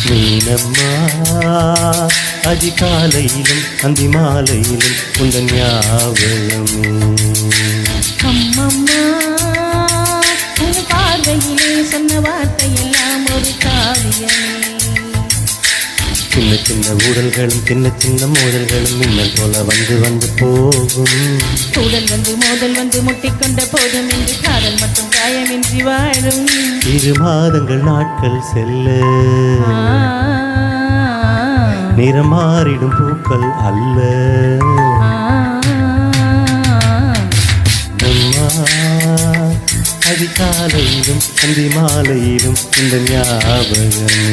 மீனம்மா அதிகாலையிலும் அந்தி மாலையிலும் உந்தன் ஞாபகமே. அம்மம்மா உன் பார்வையிலே சொன்ன வார்த்தையெல்லாம் ஒரு காவியமே. சின்ன சின்ன ஊடல்களும் சின்ன சின்ன மோதல்களும் மின்னல் போல வந்து வந்து போகும். உடல் வந்து மோதல் வந்து முட்டிக்கொண்ட போதும் என்று காதல் மட்டும் காயமின்றி வாழும். 2 மாதங்கள் நாட்கள் செல்ல நிறம் மாறிடும் பூக்கள் அல்ல. அம்மா அதிகாலையிலும் அந்தி மாலையிலும் இந்த ஞாபகமே.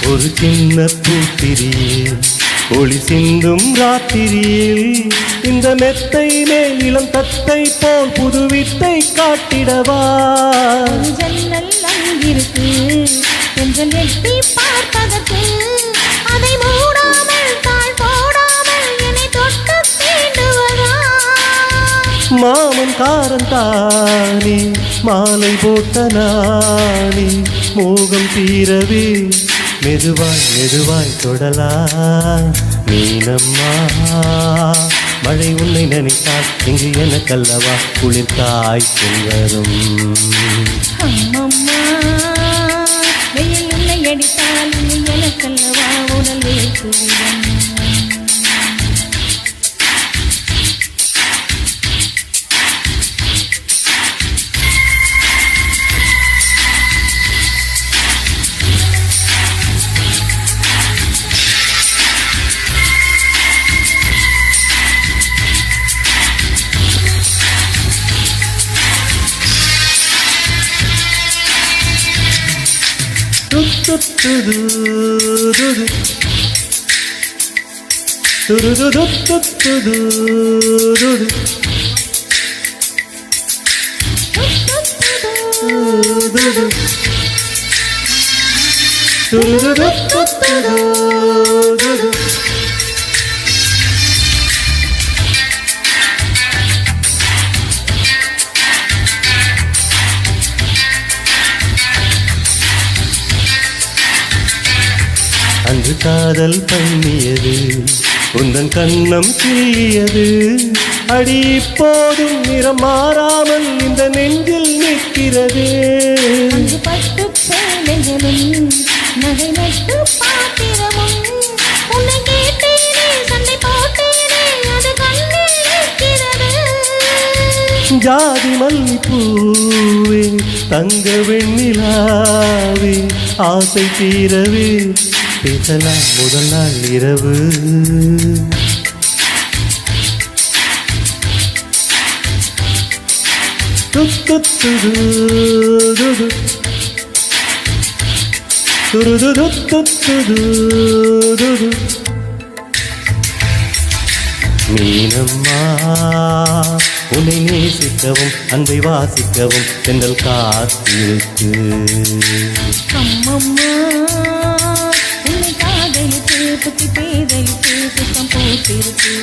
ஒரு சின்ன பூத்திரியில் ஒளி சிந்தும் ராத்திரியில் இந்த மெத்தை மேல் இளம் தத்தை போல் புது வித்தை காட்டிடவா. ஜன்னல் அங்கிருக்கு கொஞ்சம் எட்டி பார்ப்பதற்கு அதை மூடாமல் தாழ் போடாமல் என்னை தொட்டு தீண்டுவதா. மாமன் காரன் தானே மாலை போட்ட நானே மோகம் தீரவே மெதுவாய் மெதுவாய் தொடலா. மீனம்மா மழை உன்னை நினைத்தால் இங்கு எனக்கல்லவா குளிர் காய்ச்சல் வரும். அம்மம்மா வெயில் உன்னை அடித்தால் எனக்கல்லவா உடல் வேற்றுவிடும். அன்று காதல் பண்ணியது உந்தன் கண்ணம் கிள்ளியது. அடி இப்போதும் நிறம் மாறாமல் இந்த நெஞ்சில் நிற்கிறது. பட்டு சேலைகளும் நகை நட்டு பாத்திரமும் உன்னை கேட்டேனே சண்டை போட்டேனே அது கண்ணில் நிற்கிறது. ஜாதி மல்லிப்பூவே தங்க வெண்ணிலாவே ஆசை தீரவே பேசலாம் முதல் நாள் இரவு. மீனம்மா உன்னை நேசிக்கவும் அன்பை வாசிக்கவும் சென்றல் காத்திருக்கு. அம்மம்மா உன்னை காதலித்து புத்தி பேதலித்து புத்தம் போட்டிருக்கு.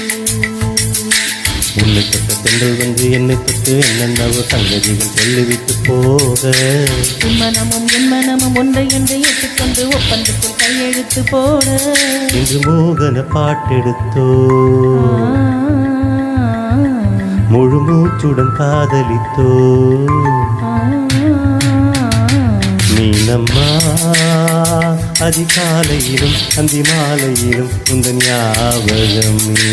உன்னை தொட்ட பெண்கள் வந்து என்னை தொட்டு என்னென்னவோ சங்கதிகள் சொல்லிவிட்டு போக உன் மனமும் என் மனமும் ஒன்றை என்று ஏற்றுக்கொண்டு ஒப்பந்தத்தில் கையெழுத்து போட இன்று மோகன பாட்டெடுத்தோ முழு மூச்சுடன் காதலித்தோ. மீனம்மா அதிகாலையிலும் அந்தி மாலையிலும் உந்தன் ஞாபகமே.